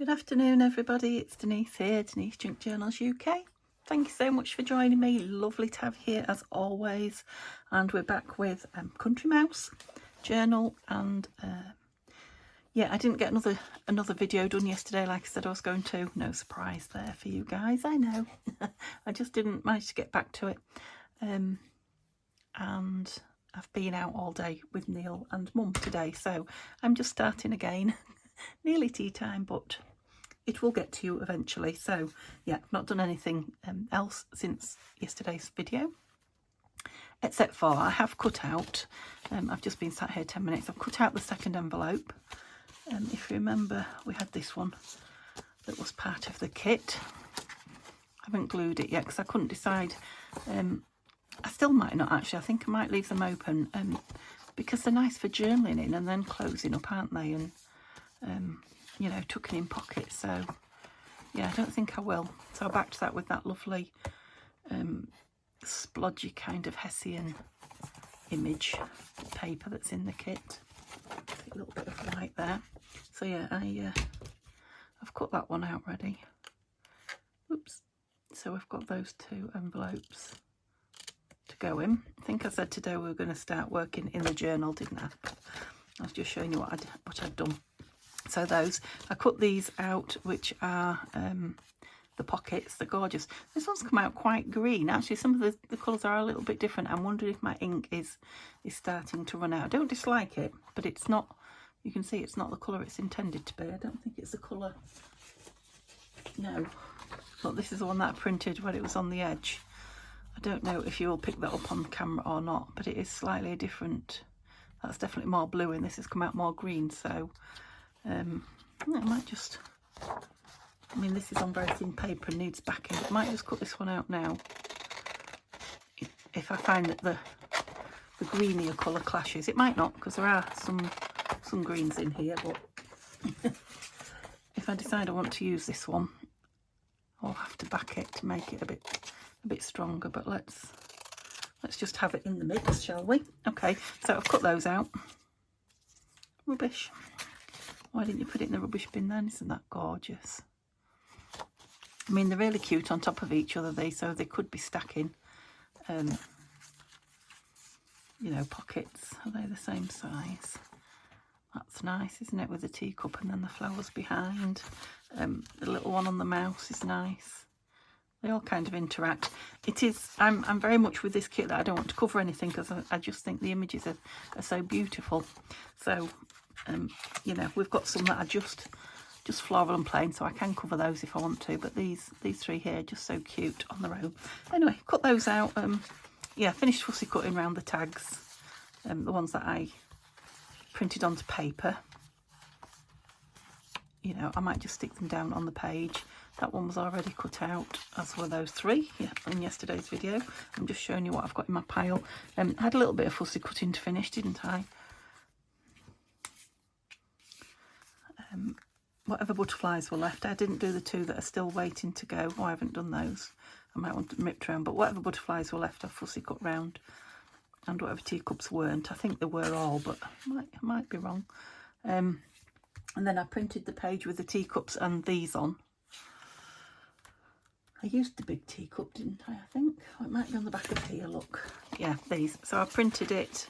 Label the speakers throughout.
Speaker 1: Good afternoon, everybody. It's Denise here, Denise Junk Journals UK. Thank you so much for joining me. Lovely to have you here as always. And we're back with Country Mouse journal. And yeah, I didn't get another video done yesterday like I said I was going to. No surprise there for you guys, I know. I just didn't manage to get back to it. And I've been out all day with Neil and Mum today, so I'm just starting again. Nearly tea time, but it will get to you eventually. So yeah, I've not done anything else since yesterday's video, except for I have cut out, I've just been sat here 10 minutes, I've cut out the second envelope. If you remember, we had this one that was part of the kit. I haven't glued it yet because I couldn't decide. I still might not actually, I think I might leave them open because they're nice for journaling in and then closing up, aren't they? And you know, tucking in pockets. So yeah, I don't think I will. So I'll back to that with that lovely splodgy kind of Hessian image paper that's in the kit. A little bit of white there. So yeah, I've cut that one out ready. Oops. So we've got those two envelopes to go in. I think I said today we were going to start working in the journal, didn't I? I was just showing you what I'd done. So those, I cut these out, which are the pockets. They're gorgeous. This one's come out quite green. Actually, some of the colours are a little bit different. I'm wondering if my ink is starting to run out. I don't dislike it, but it's not, you can see it's not the colour it's intended to be. I don't think it's the colour, no. But this is the one that I printed when it was on the edge. I don't know if you will pick that up on camera or not, but it is slightly different. That's definitely more blue and this has come out more green, so I might just, I mean this is on very thin paper and needs backing, but I might just cut this one out now if I find that the greenier colour clashes. It might not, because there are some greens in here, but if I decide I want to use this one I'll have to back it to make it a bit stronger. But let's just have it in the mix, shall we? Okay, so I've cut those out. Rubbish. Why didn't you put it in the rubbish bin then? Isn't that gorgeous? I mean, they're really cute on top of each other, these, so they could be stacking, you know, pockets. Are they the same size? That's nice, isn't it, with the teacup and then the flowers behind. The little one on the mouse is nice. They all kind of interact. It is, I'm very much with this kit that I don't want to cover anything because I just think the images are so beautiful. So, you know, we've got some that are just floral and plain, so I can cover those if I want to, but these three here are just so cute on their own. Anyway, cut those out. Yeah, finished fussy cutting around the tags, the ones that I printed onto paper. You know, I might just stick them down on the page. That one was already cut out, as were those three, yeah, in yesterday's video. I'm just showing you what I've got in my pile. I had a little bit of fussy cutting to finish, didn't I? Whatever butterflies were left, I didn't do the two that are still waiting to go. Oh, I haven't done those. I might want to mip around, but whatever butterflies were left, I've fussy cut round. And whatever teacups weren't, I think they were all, but I might be wrong. And then I printed the page with the teacups and these on. I used the big teacup, didn't I think? Oh, it might be on the back of here, look. Yeah, these. So I printed it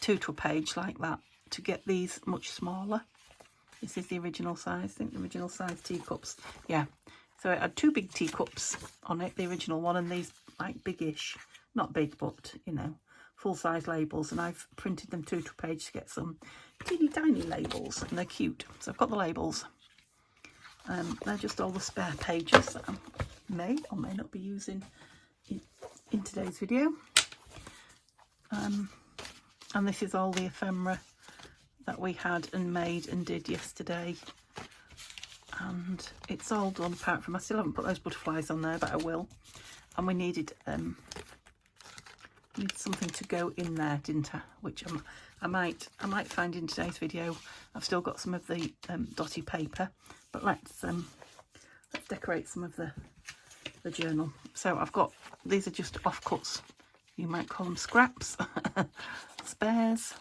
Speaker 1: two to a page like that to get these much smaller. This is the original size, I think the original size teacups. Yeah, so it had two big teacups on it, the original one, and these like biggish, not big, but you know, full-size labels, and I've printed them two to a page to get some teeny tiny labels, and they're cute. So I've got the labels. They're just all the spare pages that I may or may not be using in today's video. And this is all the ephemera that we had and made and did yesterday. And it's all done apart from, I still haven't put those butterflies on there, but I will. And we needed something to go in there, didn't I? Which I might find in today's video. I've still got some of the dotty paper, but let's decorate some of the journal. So I've got, these are just offcuts. You might call them scraps, spares,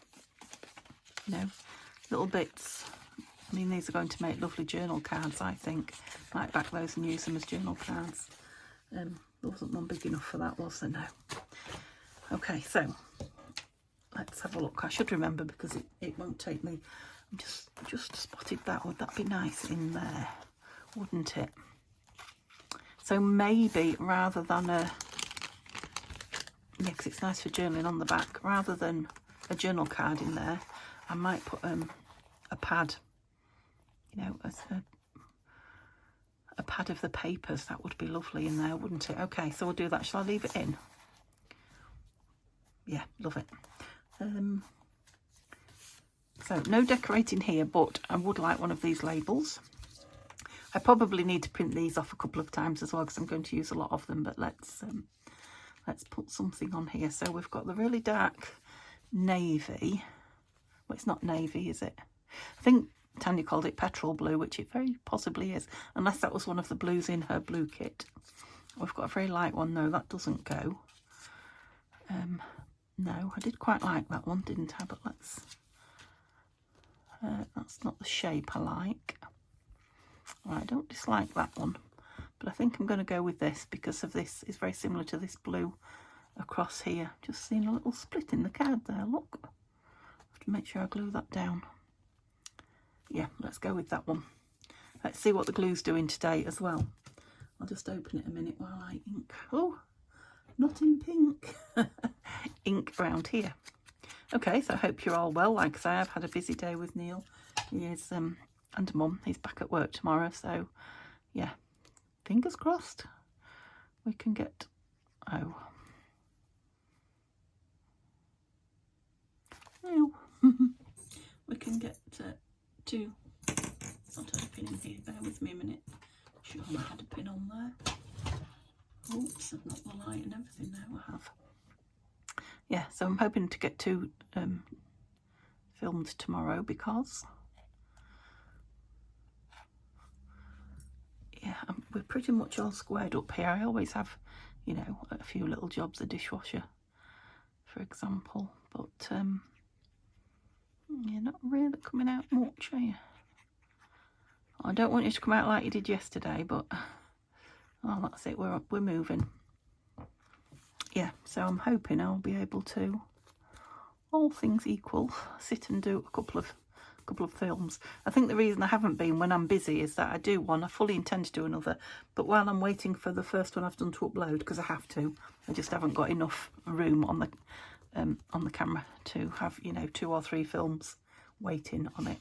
Speaker 1: you know, little bits I mean, these are going to make lovely journal cards, I think. Might back those and use them as journal cards. There wasn't one big enough for that, was there? No. Okay, so let's have a look. I should remember because it won't take me. I'm just spotted that. Would that be nice in there? Wouldn't it? So maybe rather than a... Yeah, because it's nice for journaling on the back. Rather than a journal card in there, I might put a pad, you know, as a pad of the papers. That would be lovely in there, wouldn't it? Okay, so we'll do that. Shall I leave it in? Yeah, love it. So no decorating here, but I would like one of these labels. I probably need to print these off a couple of times as well because I'm going to use a lot of them, but let's put something on here. So we've got the really dark navy. Well, it's not navy, is it? I think Tanya called it petrol blue, which it very possibly is, unless that was one of the blues in her blue kit. We've got a very light one. No, that doesn't go. No, I did quite like that one, didn't I? But let's... that's not the shape I like. Well, I don't dislike that one, but I think I'm going to go with this because of this is very similar to this blue across here. Just seen a little split in the card there, look. I have to make sure I glue that down. Yeah, let's go with that one. Let's see what the glue's doing today as well. I'll just open it a minute while I ink. Oh, not in pink. Ink around here. Okay, so I hope you're all well. Like I say, I've had a busy day with Neil. He is, and Mum, he's back at work tomorrow. So, yeah, fingers crossed we can get... Oh. We can get to... Not a pin in here. Bear with me a minute. Sure I had a pin on there. Oops, I've not the light and everything now. I have. Yeah, so I'm hoping to get two filmed tomorrow because... Yeah, we're pretty much all squared up here. I always have, you know, a few little jobs, a dishwasher, for example. But you're not really coming out much, are you? I don't want you to come out like you did yesterday, but oh, that's it. We're moving. Yeah, so I'm hoping I'll be able to, all things equal, sit and do a couple of films. I think the reason I haven't been when I'm busy is that I do one. I fully intend to do another, but while I'm waiting for the first one I've done to upload, because I have to, I just haven't got enough room on the camera to have, you know, 2 or 3 films waiting on it.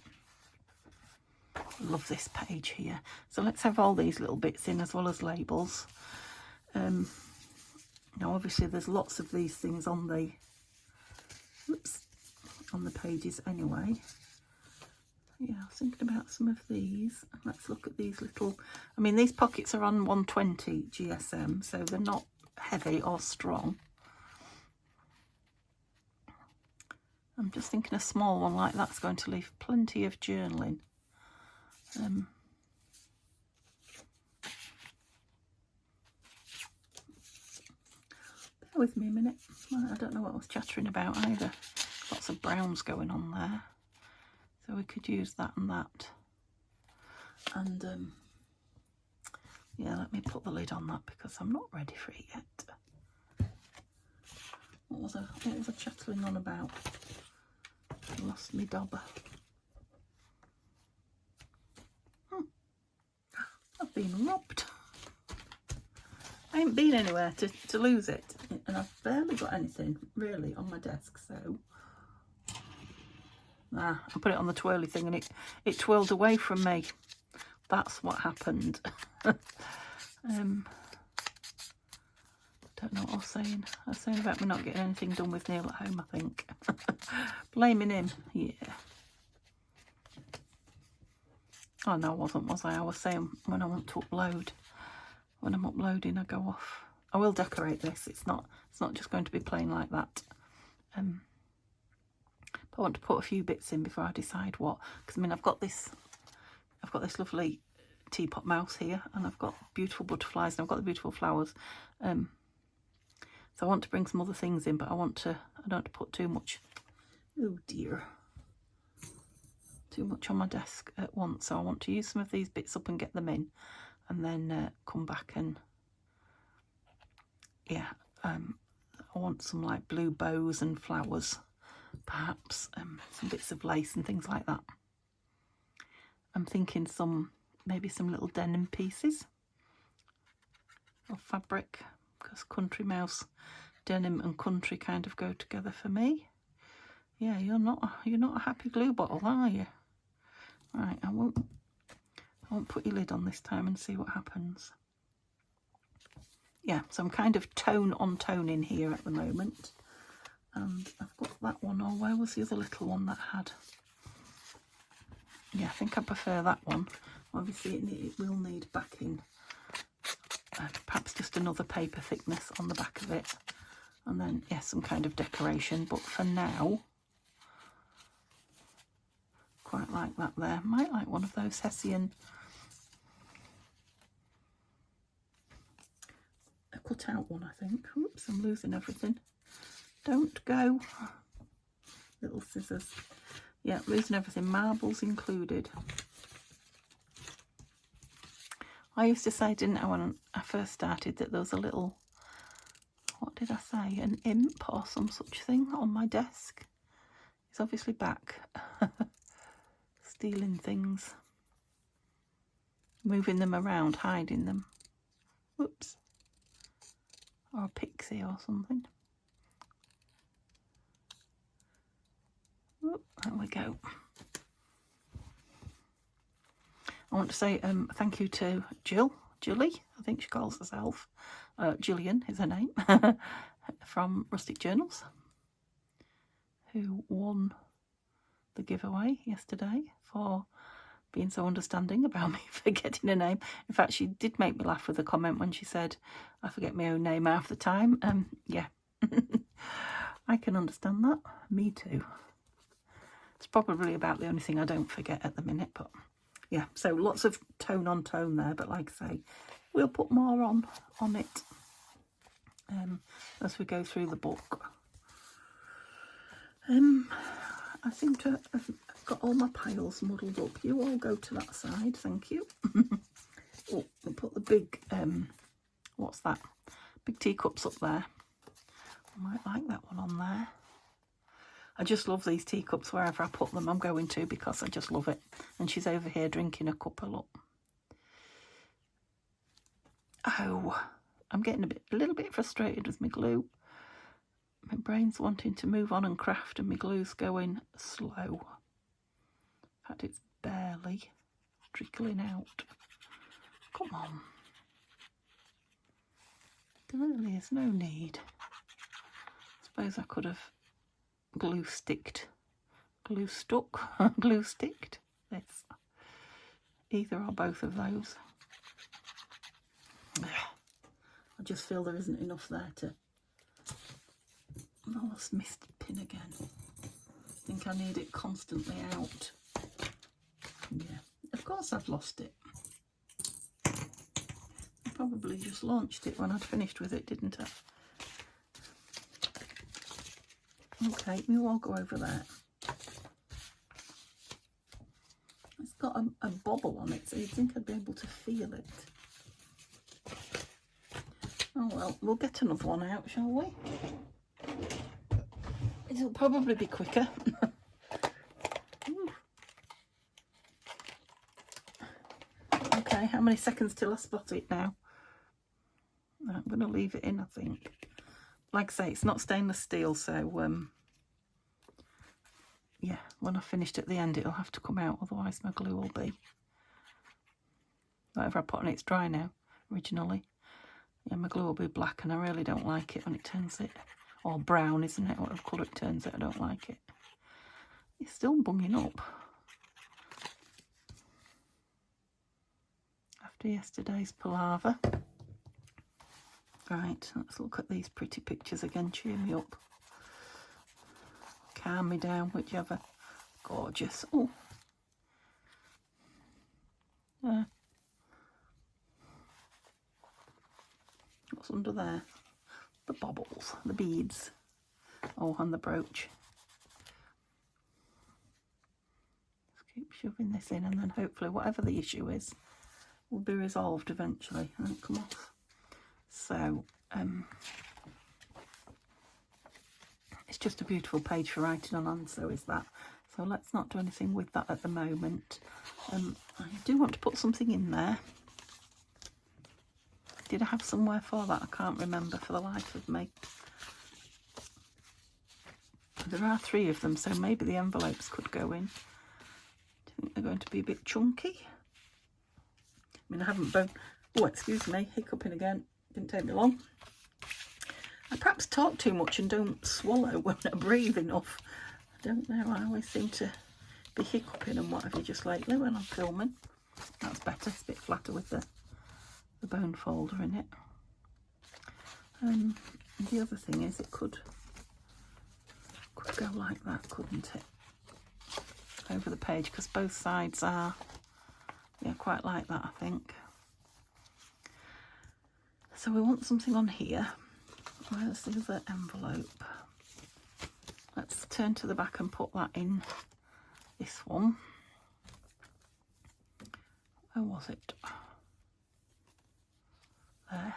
Speaker 1: Love this page here. So let's have all these little bits in as well as labels. Now obviously there's lots of these things on the pages anyway. Yeah, I was thinking about some of these. Let's look at these little... I mean, these pockets are on 120 GSM, so they're not heavy or strong. I'm just thinking a small one like that's going to leave plenty of journaling. Bear with me a minute. I don't know what I was chattering about either. Lots of browns going on there. So we could use that and that. And yeah, let me put the lid on that because I'm not ready for it yet. What was I chattering on about? I lost me dobber. I've been robbed. I ain't been anywhere to lose it, and I've barely got anything really on my desk, so I put it on the twirly thing and it twirled away from me. That's what happened. Don't know what I was saying. I was saying about me not getting anything done with Neil at home, I think. Blaming him, yeah. Oh no, I wasn't, was I? I was saying when I want to upload. When I'm uploading, I go off. I will decorate this. It's not just going to be plain like that. But I want to put a few bits in before I decide what. Because I mean, I've got this lovely teapot mouse here, and I've got beautiful butterflies, and I've got the beautiful flowers. So I want to bring some other things in, but I don't want to put too much. Oh dear. too much on my desk at once, so I want to use some of these bits up and get them in, and then come back and yeah, I want some like blue bows and flowers, perhaps some bits of lace and things like that. I'm thinking maybe some little denim pieces of fabric, because country mouse, denim and country kind of go together for me. Yeah, you're not a happy glue bottle, are you? Right, I won't put your lid on this time and see what happens. Yeah, so I'm kind of tone on tone in here at the moment. And I've got that one. Oh, where was the other little one that had? Yeah, I think I prefer that one. Obviously, it will need backing. Perhaps just another paper thickness on the back of it. And then, yeah, some kind of decoration. But for now, quite like that there. Might like one of those Hessian cut out one, I think. Oops, I'm losing everything. Don't go. Little scissors. Yeah, losing everything. Marbles included. I used to say, didn't I, when I first started, that there was a little, what did I say, an imp or some such thing on my desk. He's obviously back. Stealing things. Moving them around, hiding them. Whoops. Or a pixie or something. Oh, there we go. I want to say thank you to Julie, I think she calls herself. Gillian is her name, from Rustic Journals, who won the giveaway yesterday for being so understanding about me forgetting a name. In fact, she did make me laugh with a comment when she said, I forget my own name half the time. Yeah, I can understand that. Me too. It's probably about the only thing I don't forget at the minute, but yeah, so lots of tone on tone there, but like I say, we'll put more on it as we go through the book. I seem to have got all my piles muddled up. You all go to that side, thank you. Oh, we'll put the big, what's that? Big teacups up there. I might like that one on there. I just love these teacups wherever I put them. I'm going to, because I just love it. And she's over here drinking a cuppa, look. Oh, I'm getting a little bit frustrated with my glue. My brain's wanting to move on and craft, and my glue's going slow. In fact, it's barely trickling out. Come on. There really is no need. I suppose I could have glue stuck this. Either or both of those. I just feel there isn't enough there to... Oh, I've missed the pin again. I think I need it constantly out. Yeah, of course I've lost it. I probably just launched it when I'd finished with it, didn't I? Okay, you all go over there. It's got a bobble on it, so you'd think I'd be able to feel it. Oh well, we'll get another one out, shall we? It'll probably be quicker. Okay, how many seconds till I spot it now? I'm going to leave it in, I think. Like I say, it's not stainless steel, so yeah, when I've finished at the end, it'll have to come out, otherwise my glue will be... Whatever I put on it's dry now, originally. Yeah, my glue will be black, and I really don't like it when it turns it... Or brown, isn't it? Whatever colour it turns it, I don't like it. It's still bunging up. After yesterday's palaver. Right, let's look at these pretty pictures again. Cheer me up. Calm me down, whichever. Gorgeous. Oh. What's under there? The baubles, the beads. Oh, and the brooch. Let's keep shoving this in, and then hopefully whatever the issue is will be resolved eventually and come off. So it's just a beautiful page for writing on, and so is that. So let's not do anything with that at the moment. I do want to put something in there. Did I have somewhere for that? I can't remember for the life of me. There are 3 of them, so maybe the envelopes could go in. Do you think they're going to be a bit chunky? I mean, I haven't oh, excuse me, hiccuping again. Didn't take me long. I perhaps talk too much and don't swallow when I breathe enough. I don't know, I always seem to be hiccuping and what have you just lately when I'm filming. That's better, it's a bit flatter with the bone folder in it. The other thing is it could go like that, couldn't it? Over the page, because both sides are, yeah, quite like that, I think. So we want something on here. Where's the other envelope? Let's turn to the back and put that in this one. Where was it? There.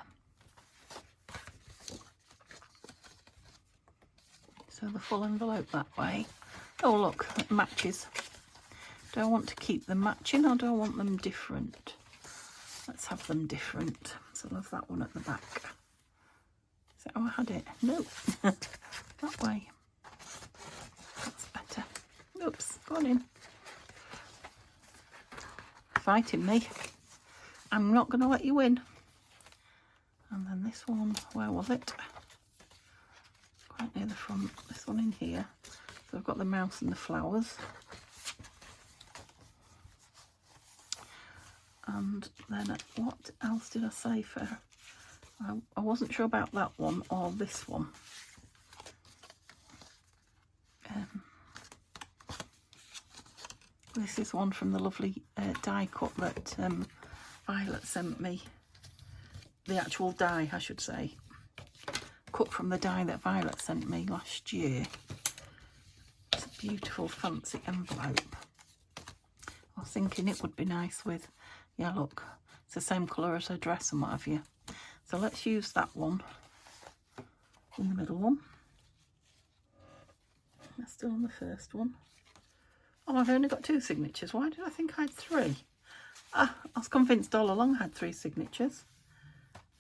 Speaker 1: So the full envelope that way. Oh look, it matches. Do I want to keep them matching or do I want them different? Let's have them different. So I'll have that one at the back. Is that how I had it? No. That way. That's better. Oops, go on in. Fighting me. I'm not going to let you in. And then this one, where was it? Quite near the front. This one in here. So I've got the mouse and the flowers. And then what else did I say for... I wasn't sure about that one or this one. This is one from the lovely die cut that Violet sent me. The actual die, I should say. Cut from the die that Violet sent me last year. It's a beautiful fancy envelope. I was thinking it would be nice with, yeah look, it's the same colour as her dress and what have you. So let's use that one in the middle one. That's still on the first one. Oh, I've only got 2 signatures. Why did I think I had 3? Ah, I was convinced all along I had 3 signatures.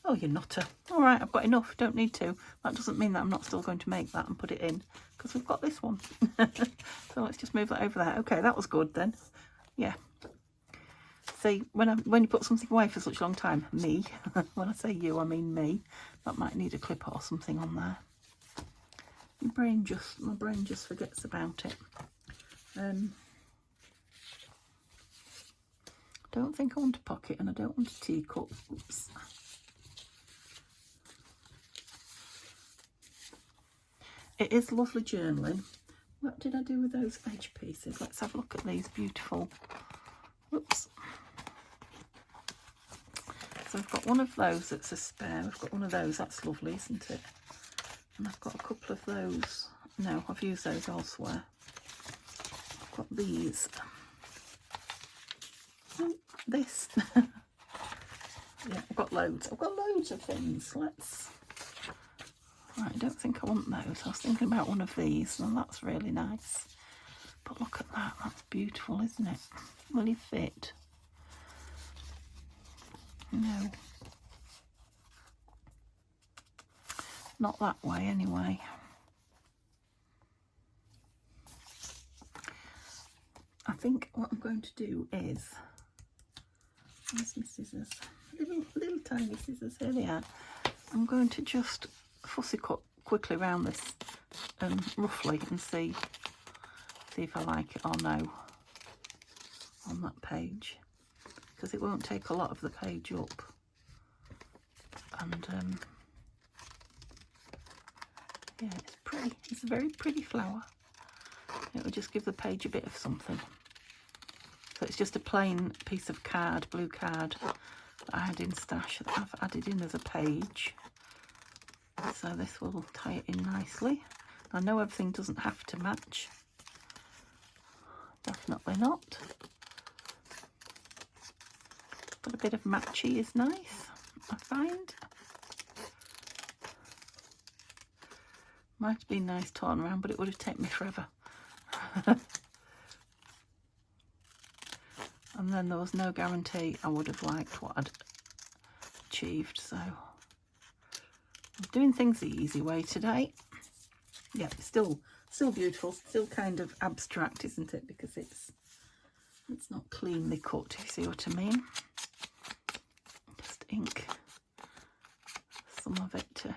Speaker 1: Oh, you nutter. All right, I've got enough. Don't need 2. That doesn't mean that I'm not still going to make that and put it in because we've got this one. So let's just move that over there. Okay, that was good then. Yeah. See, when you put something away for such a long time, me, when I say you, I mean me, that might need a clip or something on there. My brain just forgets about it. Don't think I want a pocket and I don't want a teacup. Oops. It is lovely journaling. What did I do with those edge pieces? Let's have a look at these beautiful. Whoops. So I've got one of those that's a spare. We've got one of those. That's lovely, isn't it? And I've got a couple of those. No, I've used those elsewhere. I've got these. Oh, this. Yeah, I've got loads. I've got loads of things. Let's... Right, I don't think I want those. I was thinking about one of these, and that's really nice. But look at that. That's beautiful, isn't it? Will it fit? No. Not that way, anyway. I think what I'm going to do is... Where's my scissors? Little tiny scissors. Here they are. I'm going to just fussy cut quickly around this roughly and see if I like it or no on that page, because it won't take a lot of the page up, and yeah, it's pretty. It's a very pretty flower. It will just give the page a bit of something. So it's just a plain piece of card, blue card, that I had in stash that I've added in as a page. So this will tie it in nicely. I know everything doesn't have to match. Definitely not. But a bit of matchy is nice, I find. Might have been nice torn around, but it would have taken me forever. And then there was no guarantee I would have liked what I'd achieved, so I'm doing things the easy way today. Yeah, still beautiful, still kind of abstract, isn't it? Because it's not cleanly cut, if you see what I mean. Just ink some of it to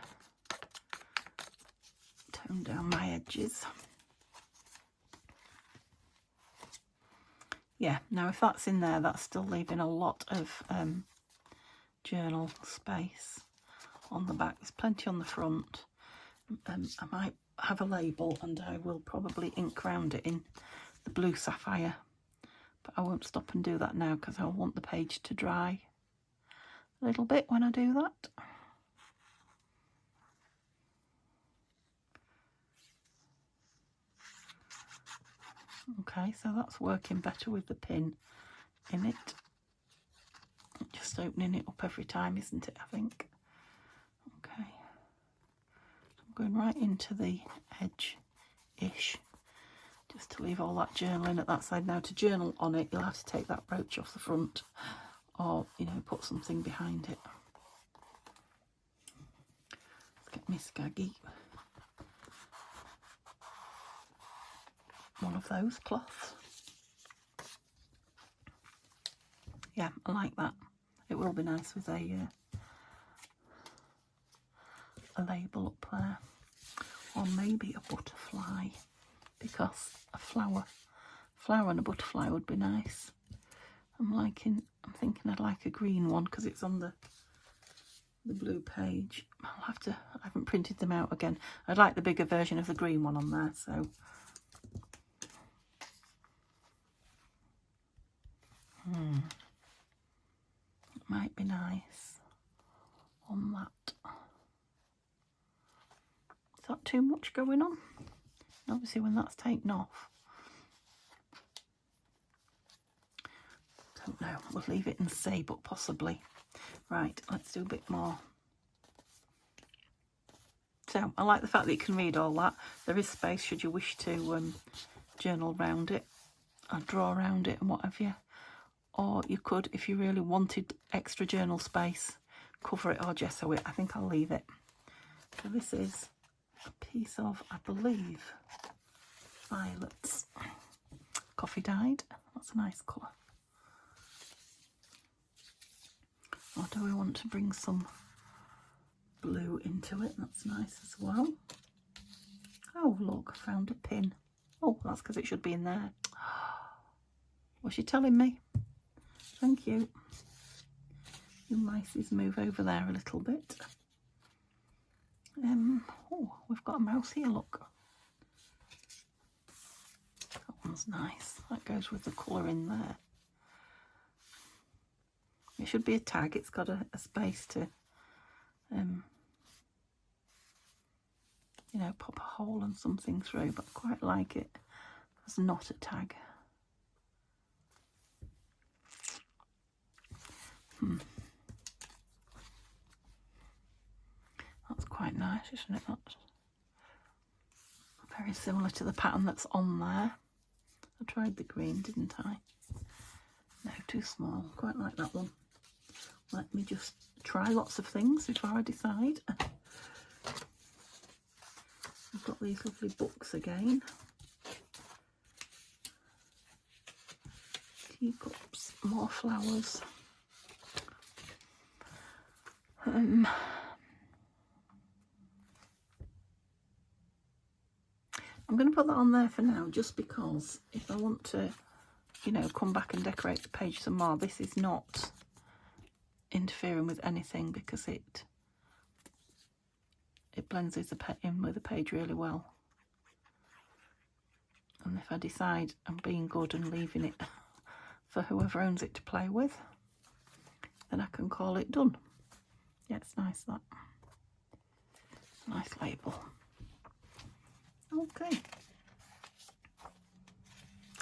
Speaker 1: tone down my edges. Yeah, now if that's in there, that's still leaving a lot of journal space on the back. There's plenty on the front. I might have a label and I will probably ink round it in the blue sapphire, but I won't stop and do that now because I want the page to dry a little bit when I do that. Okay, so that's working better with the pin in it. Just opening it up every time, isn't it, I think? Okay. I'm going right into the edge-ish, just to leave all that journaling at that side. Now, to journal on it, you'll have to take that brooch off the front or, you know, put something behind it. Let's get Miss Skaggy one of those cloths. Yeah, I like that. It will be nice with a label up there, or maybe a butterfly, because a flower and a butterfly would be nice. I'm thinking I'd like a green one because it's on the blue page. I haven't printed them out again. I'd like the bigger version of the green one on there, so it might be nice on that. Is that too much going on? Obviously when that's taken off. Don't know, we'll leave it and see, but possibly. Right, let's do a bit more. So I like the fact that you can read all that. There is space should you wish to journal around it or draw around it and what have you. Or you could, if you really wanted extra journal space, cover it or gesso it. I think I'll leave it. So this is a piece of, I believe, violets. Coffee dyed. That's a nice colour. Or do we want to bring some blue into it? That's nice as well. Oh, look, I found a pin. Oh, that's because it should be in there. Was she telling me? Thank you. You mices move over there a little bit. Oh, we've got a mouse here, look. That one's nice. That goes with the colour in there. It should be a tag. It's got a space to, you know, pop a hole and something through, but I quite like it as not a tag. That's quite nice, isn't it? That's very similar to the pattern that's on there. I tried the green, didn't I? No, too small. Quite like that one. Let me just try lots of things before I decide. I've got these lovely books again. Teacups, more flowers. I'm going to put that on there for now, just because if I want to, you know, come back and decorate the page some more, this is not interfering with anything because it blends in with the page really well. And if I decide I'm being good and leaving it for whoever owns it to play with, then I can call it done. Yeah, it's nice, that. Nice label. Okay.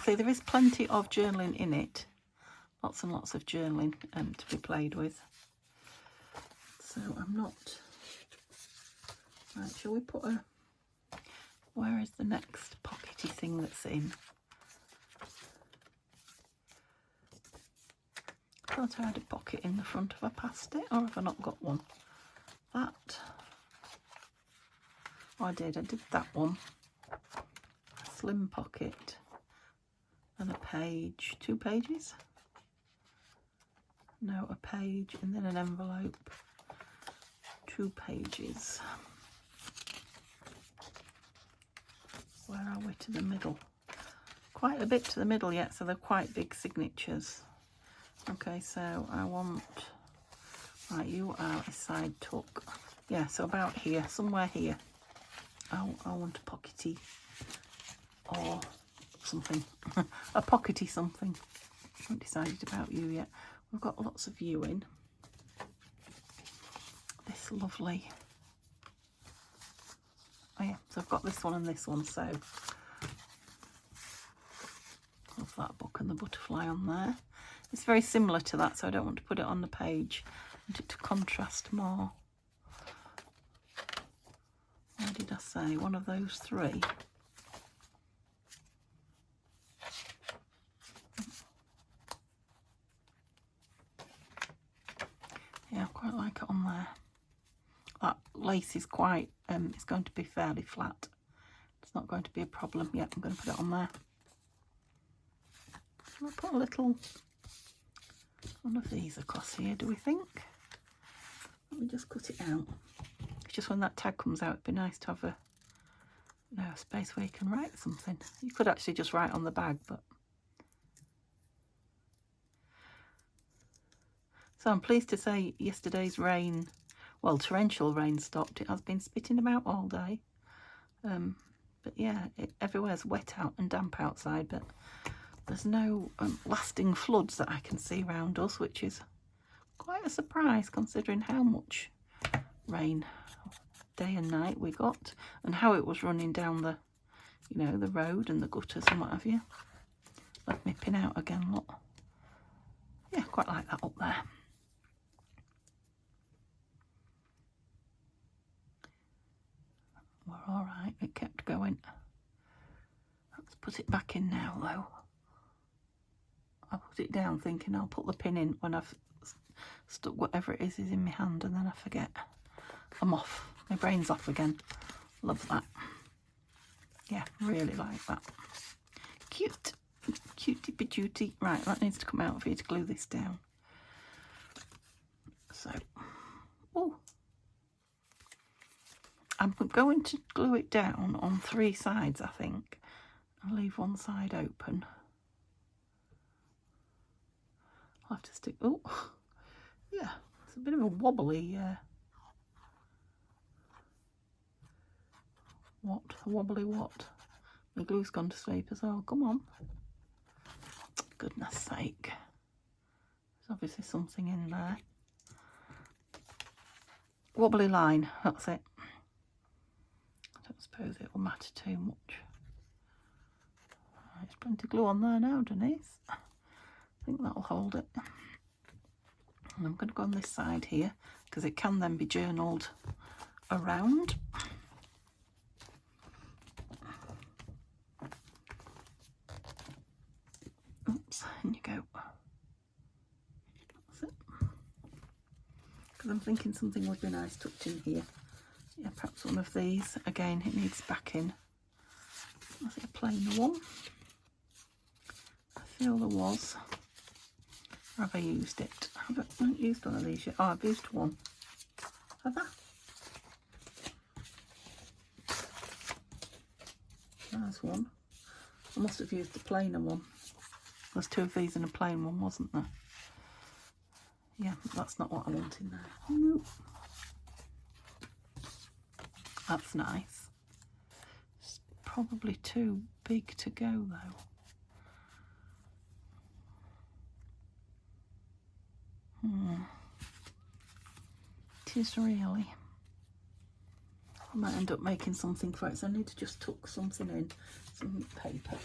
Speaker 1: See, there is plenty of journaling in it lots and lots of journaling to be played with. So I'm not... Right, shall we put a... Where is the next pockety thing that's in? I thought I had a pocket in the front. Have I passed it, or have I not got one? That... Oh, I did that one. A slim pocket. And a page. 2 pages? No, a page and then an envelope. 2 pages. Where are we to the middle? Quite a bit to the middle yet, so they're quite big signatures. Okay, so I want... Right, you are a side tuck. Yeah, so about here, somewhere here. I want a pockety or something. A pockety something. I haven't decided about you yet. We've got lots of you in. This lovely... Oh yeah, so I've got this one and this one, so... Love that book and the butterfly on there. It's very similar to that, so I don't want to put it on the page. I want it to contrast more. What did I say? One of those 3. Yeah, I quite like it on there. That lace is quite, it's going to be fairly flat. It's not going to be a problem. Yeah, I'm going to put it on there. I'll put a little one of these across here, do we think? Let me just cut it out. It's just when that tag comes out, it'd be nice to have a space where you can write something. You could actually just write on the bag, but... So I'm pleased to say yesterday's rain, well, torrential rain stopped. It has been spitting about all day. But yeah, everywhere's wet out and damp outside, but there's no lasting floods that I can see around us, which is quite a surprise considering how much rain day and night we got and how it was running down the, you know, the road and the gutters and what have you. Let me pin out again, look. Yeah, quite like that up there. We're all right, it kept going. Let's put it back in now though. I put it down thinking I'll put the pin in when I've stuck whatever it is in my hand, and then I forget. I'm off. My brain's off again. Love that. Yeah, really like that. Cute. Cutie patootie. Right, that needs to come out for you to glue this down. So, oh. I'm going to glue it down on 3 sides, I think. I'll leave one side open. I'll have to stick... Oh, yeah, it's a bit of a wobbly... What? A wobbly what? My glue's gone to sleep as well. Come on. Goodness sake. There's obviously something in there. Wobbly line, that's it. I don't suppose it will matter too much. There's plenty of glue on there now, Denise. I think that'll hold it. And I'm going to go on this side here because it can then be journaled around. Oops, in you go. That's it. Because I'm thinking something would be nice tucked in here. Yeah, perhaps one of these. Again, it needs backing. Was it a plain one? I feel there was. Or have I used it? I haven't used one of these yet. Oh, I've used one. Have I? There's one. I must have used the plainer one. There's 2 of these and a plain one, wasn't there? Yeah, that's not what I want in there. Nope. That's nice. It's probably too big to go though. It is really. I might end up making something for it, so I need to just tuck something in. Some paper.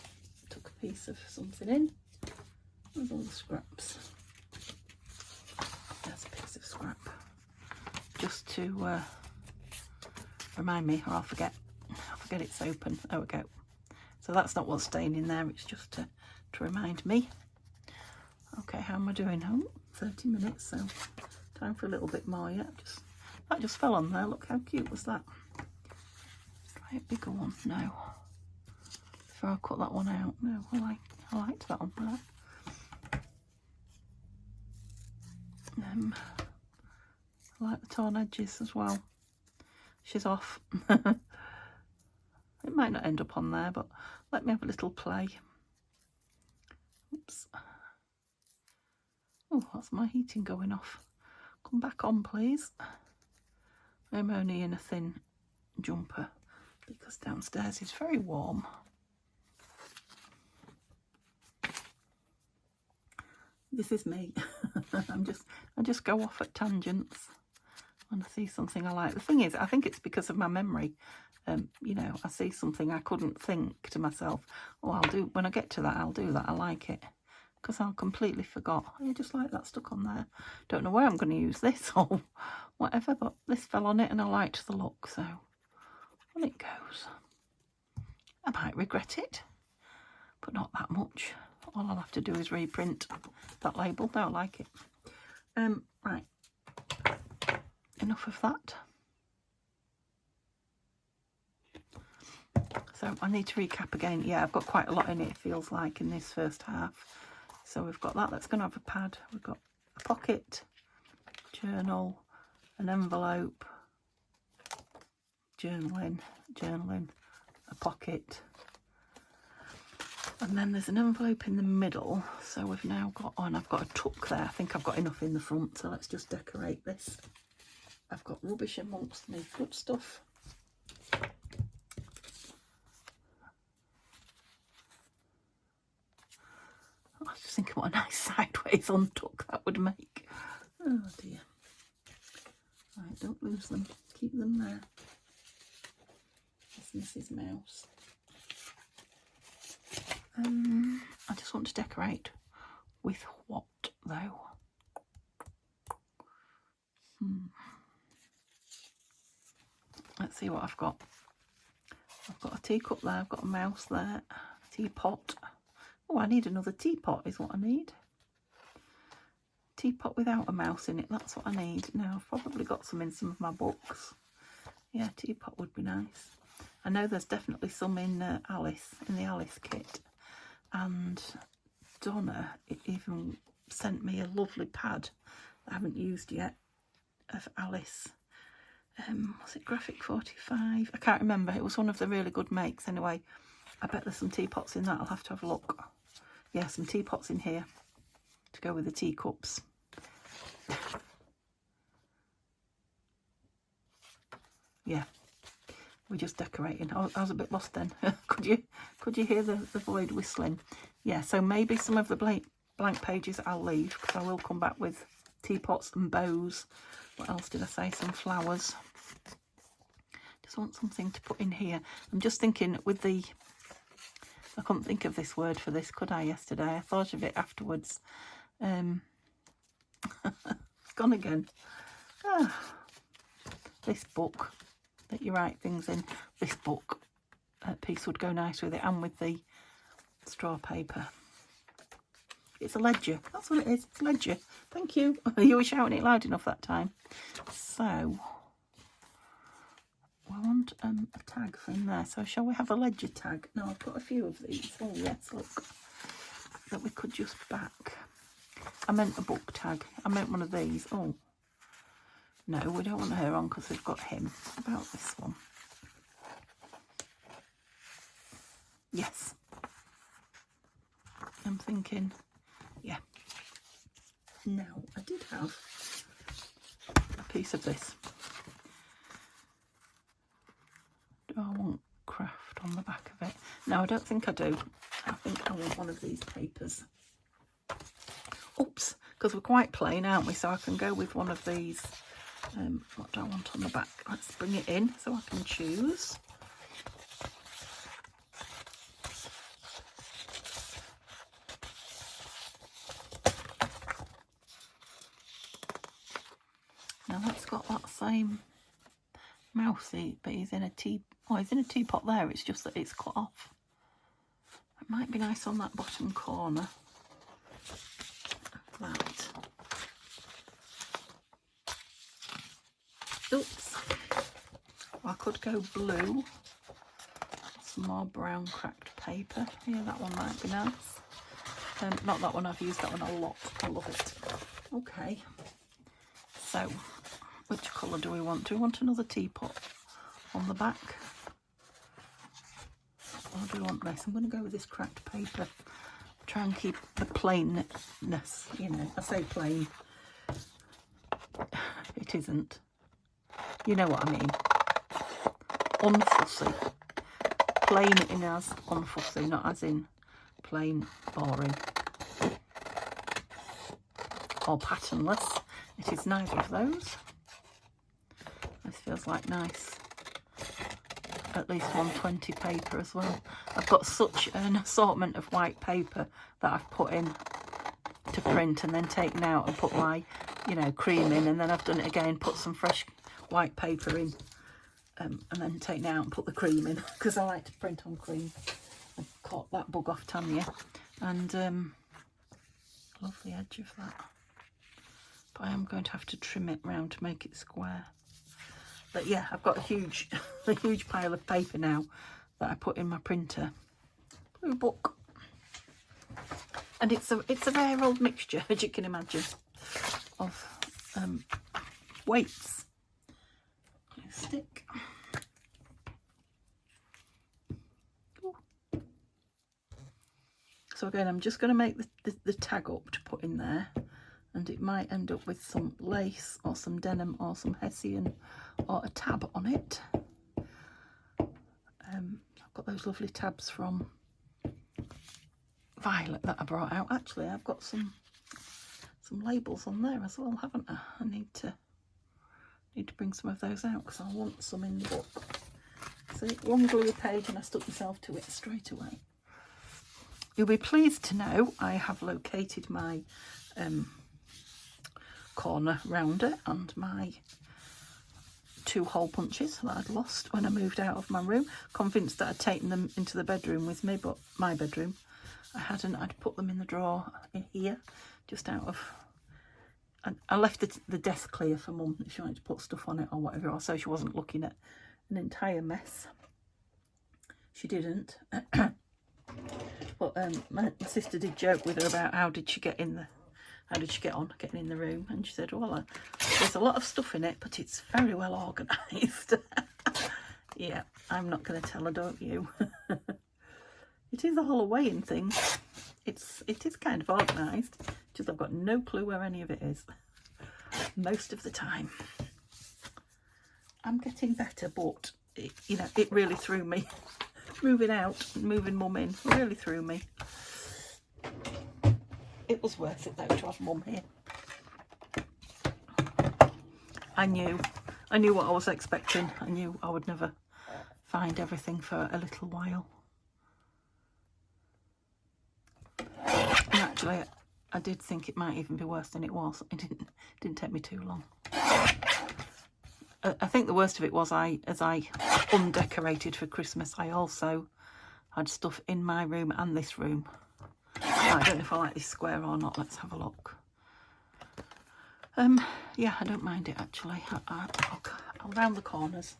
Speaker 1: Tuck a piece of something in. There's all the scraps. There's a piece of scrap. Just to remind me, or I'll forget it's open. There we go. So that's not what's staying in there, it's just to remind me. Okay, how am I doing? Oh, 30 minutes, so time for a little bit more. Yeah, that just fell on there. Look how cute was that. Try a bigger one. No. Before I cut that one out. No, I liked that one there. I like the torn edges as well. She's off. It might not end up on there, but let me have a little play. Oops. Oh, that's my heating going off. Come back on, please. I'm only in a thin jumper because downstairs is very warm. This is me. I just go off at tangents when I see something I like. The thing is, I think it's because of my memory. You know, I see something I couldn't think to myself, oh, when I get to that, I'll do that. I like it. Because I'll completely forgot. I just like that stuck on there. Don't know where I'm going to use this or whatever, but this fell on it and I liked the look, so on it goes. I might regret it, but not that much. All I'll have to do is reprint that label. Don't like it. Right. Enough of that. So I need to recap again. Yeah, I've got quite a lot in it, it feels like, in this first half. So we've got that. That's going to have a pad. We've got a pocket, journal, an envelope, journaling, a pocket. And then there's an envelope in the middle. So we've now got on, I've got a tuck there. I think I've got enough in the front. So let's just decorate this. I've got rubbish amongst my foot stuff. I was just thinking what a nice sideways untuck that would make. Oh dear. Right, don't lose them. Keep them there. That's Mrs. Mouse. I just want to decorate with what though? Let's see what I've got. I've got a teacup there, I've got a mouse there, a teapot. Oh, I need another teapot is what I need. Teapot without a mouse in it, that's what I need. Now, I've probably got some in some of my books. Yeah, teapot would be nice. I know there's definitely some in Alice, in the Alice kit. And Donna even sent me a lovely pad that I haven't used yet of Alice. Was it Graphic 45? I can't remember. It was one of the really good makes anyway. I bet there's some teapots in that. I'll have to have a look. Yeah, some teapots in here to go with the teacups. Yeah, we're just decorating. I was a bit lost then. Could you hear the void whistling? Yeah, so maybe some of the blank pages I'll leave because I will come back with teapots and bows. What else did I say? Some flowers. Just want something to put in here. I'm just thinking with the... I couldn't think of this word for this, could I, yesterday? I thought of it afterwards. It's gone again. This book that you write things in. This book piece would go nice with it and with the straw paper. It's a ledger. That's what it is. It's a ledger. Thank you. You were shouting it loud enough that time. So, I want a tag from there. So, shall we have a ledger tag? No, I've got a few of these. Oh, yes, look. That we could just back. I meant a book tag. I meant one of these. Oh. No, we don't want her on because we've got him. What about this one? Yes. I'm thinking, yeah. Now, I did have a piece of this. Do I want craft on the back of it? No, I don't think I do. I think I want one of these papers. Oops, because we're quite plain, aren't we? So I can go with one of these. What do I want on the back? Let's bring it in so I can choose. Now that's got that same mousey, but he's in a he's in a teapot there. It's just that it's cut off. It might be nice on that bottom corner. That. Oops. I could go blue. Some more brown cracked paper. Yeah, that one might be nice. Not that one, I've used that one a lot. I love it. Okay. So, which colour do we want? Do we want another teapot on the back? Or do we want this? I'm going to go with this cracked paper. Try and keep the plainness, you know. I say plain. It isn't. You know what I mean. Unfussy. Plain in as unfussy, not as in plain boring. Or patternless. It is neither of those. This feels like nice. At least 120 paper as well. I've got such an assortment of white paper that I've put in to print and then taken out and put my, you know, cream in, and then I've done it again, put some fresh white paper in, and then taken out and put the cream in, because I like to print on cream. I caught that bug off Tanya, and love the edge of that. But I am going to have to trim it round to make it square. But yeah, I've got a huge pile of paper now that I put in my printer. Blue book. And it's a rare old mixture, as you can imagine, of weights. Stick. Ooh. So again, I'm just going to make the tag up to put in there. And it might end up with some lace or some denim or some hessian or a tab on it. I've got those lovely tabs from Violet that I brought out. Actually, I've got some labels on there as well, haven't I? I need to bring some of those out because I want some in the book. See, one gluey page and I stuck myself to it straight away. You'll be pleased to know I have located my corner rounder and my 2 hole punches that I'd lost when I moved out of my room. Convinced that I'd taken them into the bedroom with me, but my bedroom I hadn't. I'd put them in the drawer in here, just out of... I left the desk clear for Mum if she wanted to put stuff on it or whatever, or so she wasn't looking at an entire mess. She didn't. But my sister did joke with her about how did she get on getting in the room, and she said, well, there's a lot of stuff in it, but it's very well organised. Yeah, I'm not going to tell her, don't you? It is a Halloween thing. It is kind of organised, just I've got no clue where any of it is most of the time. I'm getting better, but it really threw me. Moving out and moving Mum in really threw me. It was worth it though to have Mum here. I knew what I was expecting. I knew I would never find everything for a little while. And actually, I did think it might even be worse than it was. It didn't take me too long. I think the worst of it was as I undecorated for Christmas, I also had stuff in my room and this room. I don't know if I like this square or not. Let's have a look. Yeah, I don't mind it actually. I'll round the corners.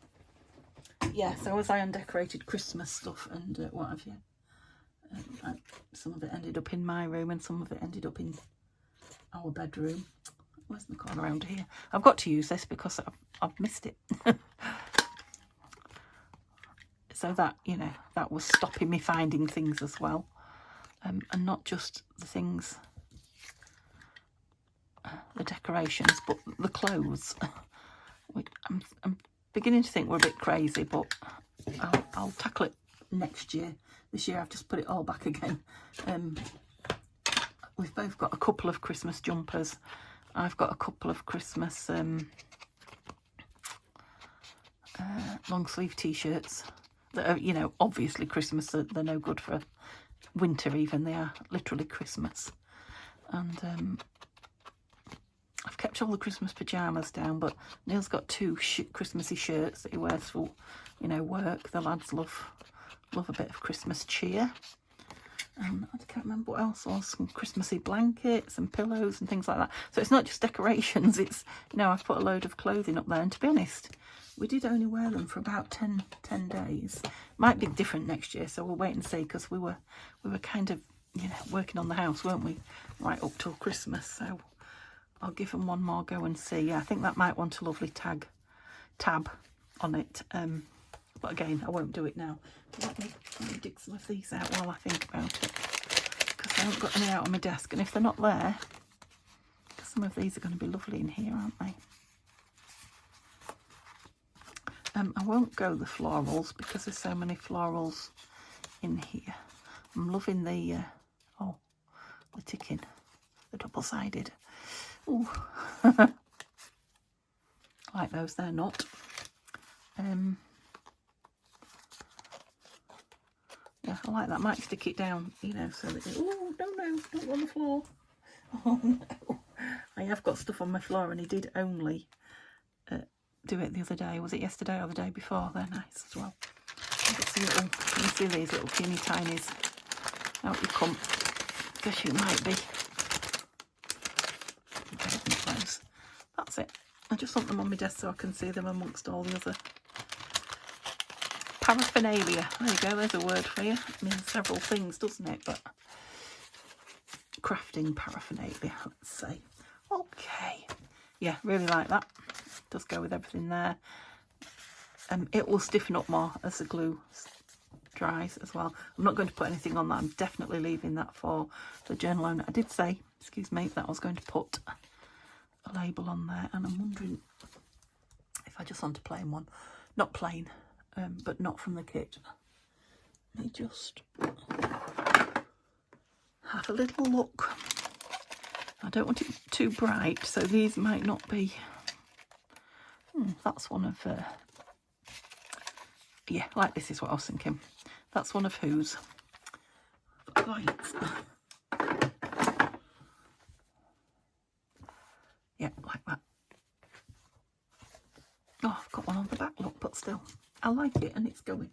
Speaker 1: Yeah, so as I undecorated Christmas stuff and what have you, some of it ended up in my room and some of it ended up in our bedroom. Where's the corner around here? I've got to use this because I've missed it. So that, that was stopping me finding things as well. And not just the things, the decorations, but the clothes. I'm beginning to think we're a bit crazy, but I'll tackle it next year. This year I've just put it all back again. We've both got a couple of Christmas jumpers. I've got a couple of Christmas long sleeve t-shirts that are, obviously Christmas. They're no good for winter even. They are literally Christmas. And I've kept all the Christmas pyjamas down, but Neil's got 2 Christmassy shirts that he wears for, you know, work. The lads love a bit of Christmas cheer. I can't remember what else was. Some Christmassy blankets and pillows and things like that. So it's not just decorations. It's, you know, I've put a load of clothing up there. And to be honest, we did only wear them for about 10 days. Might be different next year, so we'll wait and see, because we were kind of, you know, working on the house, weren't we? Right up till Christmas. So I'll give them one more go and see. Yeah, I think that might want a lovely tab on it. But again, I won't do it now. Let me dig some of these out while I think about it, because I haven't got any out on my desk. And if they're not there, some of these are going to be lovely in here, aren't they? I won't go the florals because there's so many florals in here. I'm loving the the ticking, the double-sided. Ooh. Like those, they're not. Yeah, I like that. Might stick it down, you know, so that oh, don't go on the floor. Oh no. I have got stuff on my floor, and he did only do it the other day. Was it yesterday or the day before? They're nice as well. Can you see these little teeny tinies? Out you come. Guess you might be. Okay, that's it. I just want them on my desk so I can see them amongst all the other paraphernalia. There you go, there's a word for you. It means several things, doesn't it? But crafting paraphernalia, let's say. Okay. Yeah, really like that. Does go with everything there. It will stiffen up more as the glue dries as well. I'm not going to put anything on that. I'm definitely leaving that for the journal owner. I did say, excuse me, that I was going to put a label on there, and I'm wondering if I just want a plain one. Not plain, but not from the kit. Let me just have a little look. I don't want it too bright, so these might not be. That's one of yeah, like this is what I was thinking. That's one of whose. Lights. Yeah, like that. Oh, I've got one on the back, look, but still, I like it, and it's going.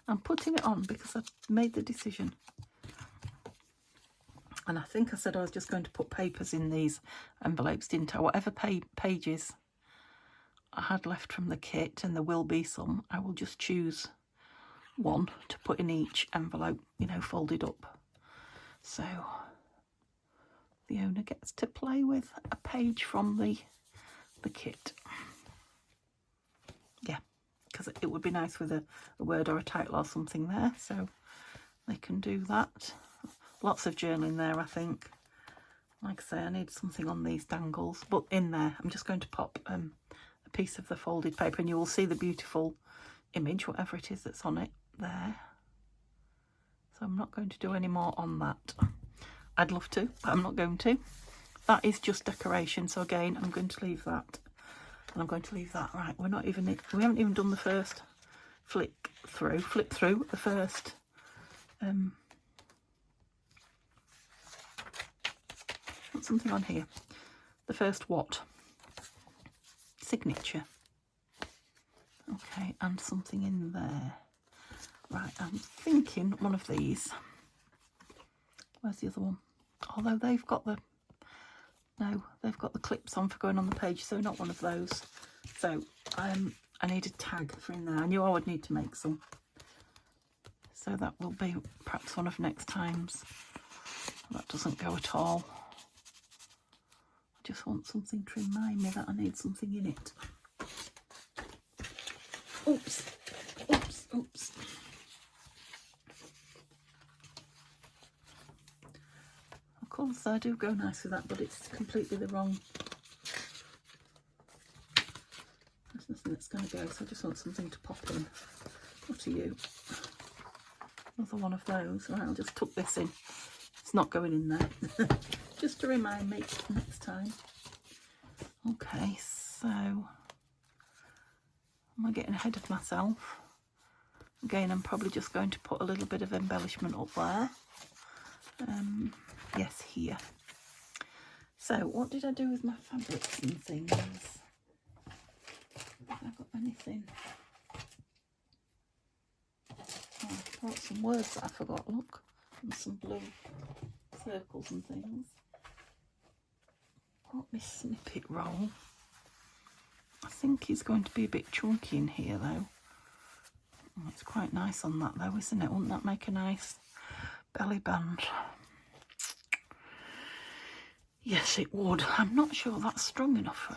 Speaker 1: I'm putting it on because I've made the decision. And I think I said I was just going to put papers in these envelopes, didn't I? Whatever pages I had left from the kit, and there will be some, I will just choose one to put in each envelope, you know, folded up. So the owner gets to play with a page from the kit. Yeah, because it would be nice with a word or a title or something there, so they can do that. Lots of journaling there, I think. Like I say, I need something on these dangles, but in there I'm just going to pop a piece of the folded paper, and you will see the beautiful image, whatever it is that's on it there. So I'm not going to do any more on that. I'd love to, but I'm not going to. That is just decoration, so again I'm going to leave that, and I'm going to leave that. Right, we haven't even done the first flip through the first put something on here. The first what? Signature. Okay, and something in there. Right, I'm thinking one of these. Where's the other one? Although they've got the clips on for going on the page, so not one of those. So I need a tag for in there. I knew I would need to make some. So that will be perhaps one of next time's. That doesn't go at all. I just want something to remind me that I need something in it. Oops. Of course, I do go nice with that, but it's completely the wrong. There's nothing that's going to go, so I just want something to pop in. What are you? Another one of those. Right, I'll just tuck this in. It's not going in there. Just to remind me next time. Okay, so am I getting ahead of myself? Again, I'm probably just going to put a little bit of embellishment up there. Yes, here. So what did I do with my fabrics and things? Have I got anything? Oh, I wrote some words that I forgot, look, and some blue circles and things. Got my snippet roll. I think he's going to be a bit chunky in here though. Oh, it's quite nice on that though, isn't it? Wouldn't that make a nice belly band? Yes, it would. I'm not sure that's strong enough for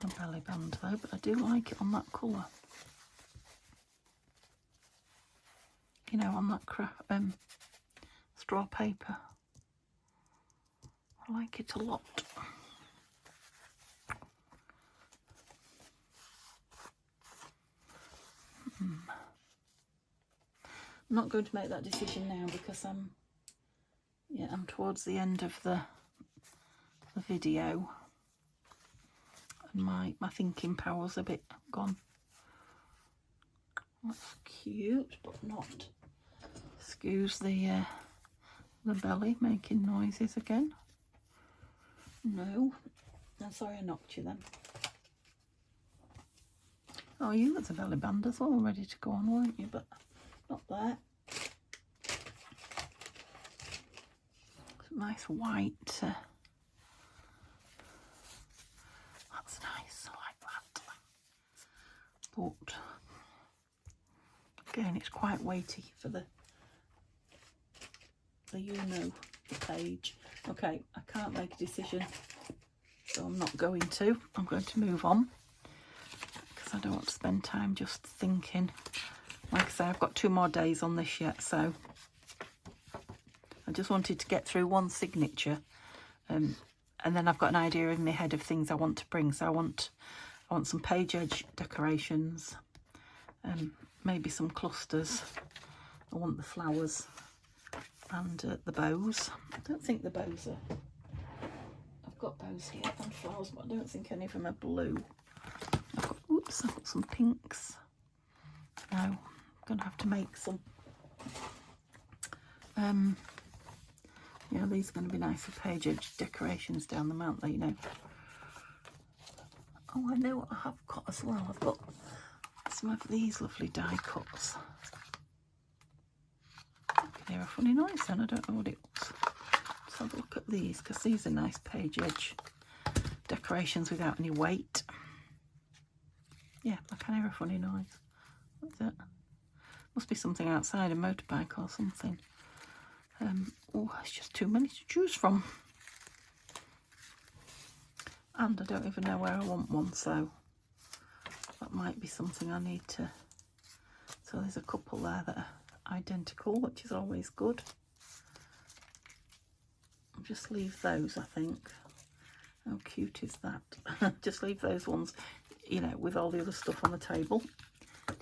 Speaker 1: a belly band though, but I do like it on that colour. You know, on that straw paper. I like it a lot. I'm not going to make that decision now because I'm towards the end of the video and my thinking power's a bit gone. That's cute, but not. Excuse the belly making noises again. No, I'm sorry I knocked you then. Oh, you was a belly band as well, ready to go on, weren't you? But not there. Nice white. That's nice. I like that. But again, it's quite weighty for the page. Okay, I can't make a decision, so I'm not going to. I'm going to move on because I don't want to spend time just thinking. Like I say, I've got 2 more days on this yet, so I just wanted to get through one signature, and then I've got an idea in my head of things I want to bring. So I want some page edge decorations, maybe some clusters. I want the flowers and the bows. I don't think the bows are. I've got bows here and flowers, but I don't think any of them are blue. I've got some pinks. No, I'm gonna have to make some. Yeah, these are going to be nice for page edge decorations down the mountain, you know. Oh, I know what I have got as well. I've got some of these lovely die cuts. I can hear a funny noise then, I don't know what it was. Let's have a look at these, because these are nice page edge decorations without any weight. Yeah, I can hear a funny noise. What's that? Must be something outside, a motorbike or something. Oh, it's just too many to choose from. And I don't even know where I want one, so that might be something I need to. So there's a couple there that are identical, which is always good. I'll just leave those, I think. How cute is that? Just leave those ones, you know, with all the other stuff on the table,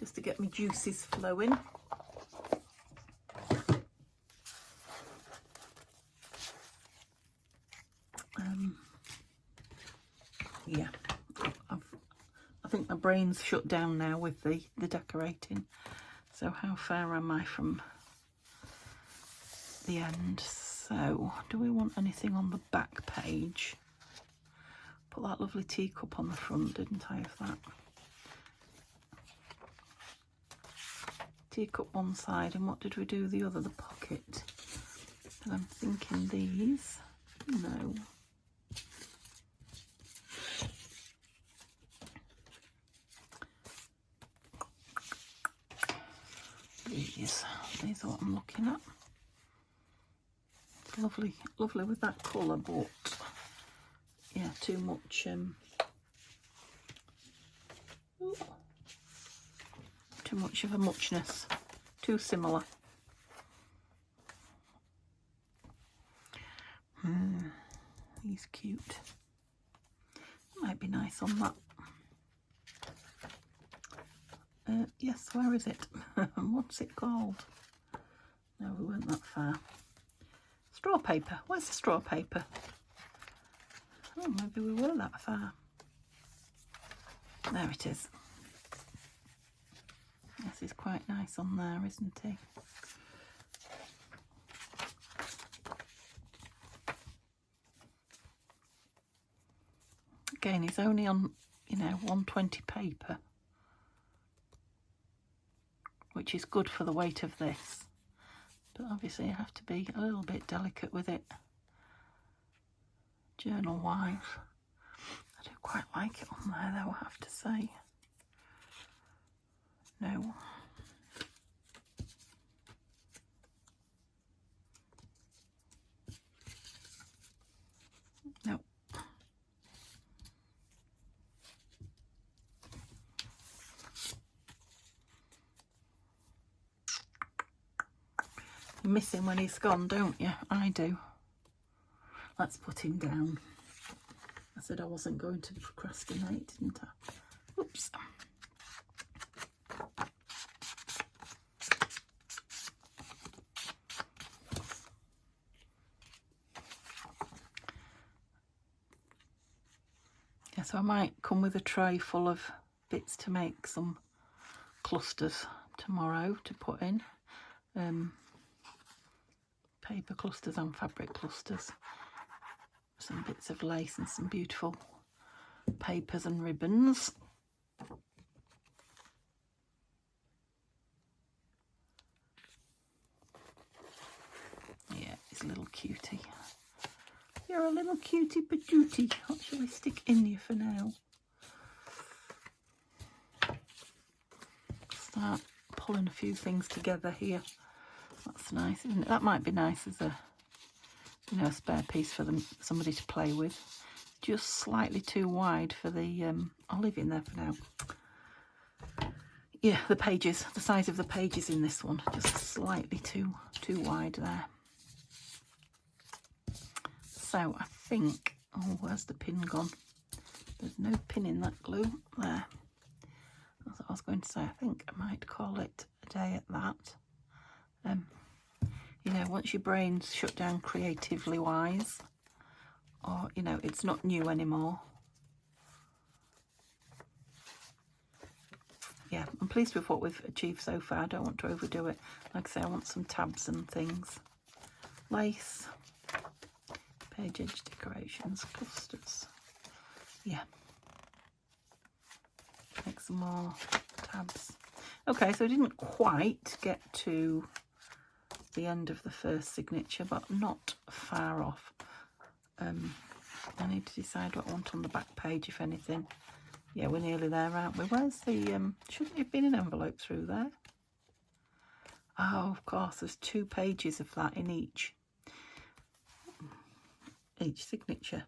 Speaker 1: just to get my juices flowing. Yeah, I think my brain's shut down now with the decorating. So how far am I from the end? So do we want anything on the back page? Put that lovely teacup on the front, didn't I, of that? Teacup one side, and what did we do the other, the pocket? And I'm thinking these. No. These are what I'm looking at. It's lovely, lovely with that colour, but yeah, too much too much of a muchness, too similar. He's cute. Might be nice on that. Yes, where is it? What's it called? No, we weren't that far. Straw paper. Where's the straw paper? Oh, maybe we were that far. There it is. This is quite nice on there, isn't he? again, he's only on, you know, 120 paper, which is good for the weight of this. But obviously you have to be a little bit delicate with it, journal-wise. I don't quite like it on there though, I have to say. No. No. You miss him when he's gone, don't you? I do. Let's put him down. I said I wasn't going to procrastinate, didn't I? Oops. Yeah, so I might come with a tray full of bits to make some clusters tomorrow to put in. Paper clusters and fabric clusters. Some bits of lace and some beautiful papers and ribbons. Yeah, he's a little cutie. You're a little cutie patootie. What shall we stick in you for now? Start pulling a few things together here. That's nice, isn't it? That might be nice as a, you know, a spare piece for them, somebody to play with. Just slightly too wide for the, I'll leave it in there for now. Yeah, the pages, the size of the pages in this one, just slightly too wide there. So I think, oh, where's the pin gone? There's no pin in that glue there. That's what I was going to say. I think I might call it a day at that. You know, once your brain's shut down creatively wise, or, you know, it's not new anymore. Yeah, I'm pleased with what we've achieved so far. I don't want to overdo it. Like I say, I want some tabs and things. Lace, page edge decorations, clusters. Yeah. Make some more tabs. Okay, so I didn't quite get to the end of the first signature, but not far off. I need to decide what I want on the back page, if anything. Yeah, we're nearly there, aren't we? Where's the, shouldn't have been an envelope through there? Oh, of course, there's 2 pages of that in each signature.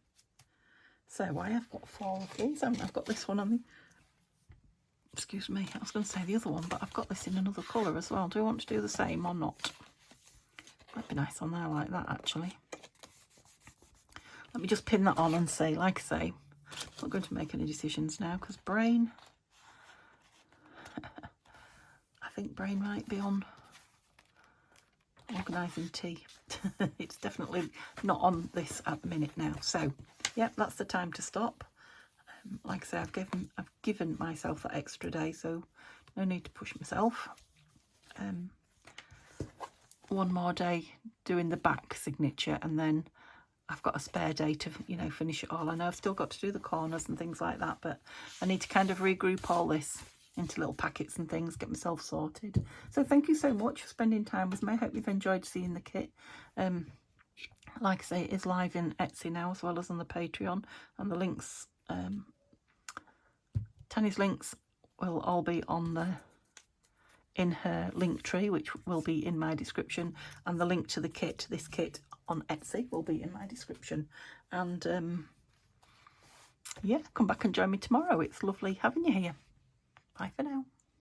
Speaker 1: So I have got 4 of these. I've got this one on the, excuse me, I was going to say the other one, but I've got this in another colour as well. Do I want to do the same or not? Might be nice on there like that, actually. Let me just pin that on and say, like I say, I'm not going to make any decisions now because brain, I think brain might be on organising tea. It's definitely not on this at the minute now. So, yeah, that's the time to stop. Like I say, I've given myself that extra day, so no need to push myself. One more day doing the back signature, and then I've got a spare day to, you know, finish it all. I know I've still got to do the corners and things like that, but I need to kind of regroup all this into little packets and things, get myself sorted. So thank you so much for spending time with me. I hope you've enjoyed seeing the kit. Like I say, it is live in Etsy now as well as on the Patreon, and the links, Tanya's links will all be on in her link tree, which will be in my description, and the link to the kit, this kit on Etsy, will be in my description. And yeah, come back and join me tomorrow. It's lovely having you here. Bye for now.